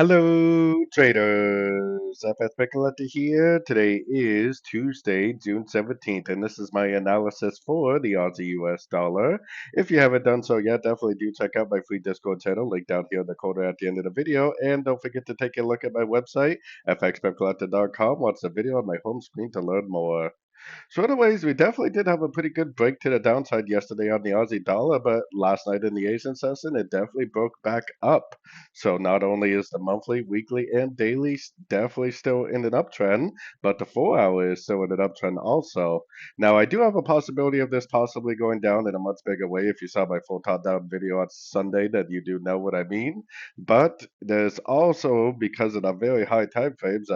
Hello, traders. FX Pip Collector here. Today is Tuesday, June 17th, and this is my analysis for the Aussie US dollar. If you haven't done so yet, definitely do check out my free Discord channel, link down here in the corner at the end of the video. And don't forget to take a look at my website, fxpipcollector.com. Watch the video on my home screen to learn more. So, otherwise, we definitely did have a pretty good break to the downside yesterday on the Aussie dollar, but last night in the Asian session, it definitely broke back up. So, not only is the monthly, weekly, and daily definitely still in an uptrend, but the 4 hour is still in an uptrend also. Now, I do have a possibility of this possibly going down in a much bigger way. If you saw my full top down video on Sunday, then you do know what I mean. But there's also, because of the very high time frames,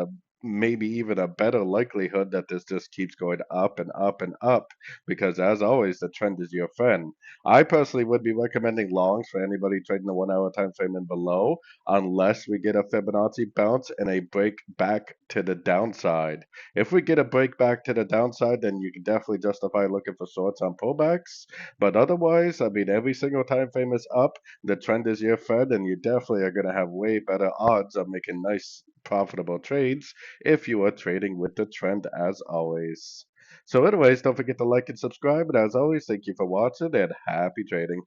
maybe even a better likelihood that this just keeps going up and up and up because as always the trend is your friend. I personally would be recommending longs for anybody trading the 1 hour time frame and below unless we get a Fibonacci bounce and a break back to the downside. If we get a break back to the downside, then you can definitely justify looking for shorts on pullbacks, but otherwise, I mean, every single time frame is up, the trend is your friend, and you definitely are going to have way better odds of making nice profitable trades if you are trading with the trend as always. So anyways, don't forget to like and subscribe. And as always, thank you for watching and happy trading.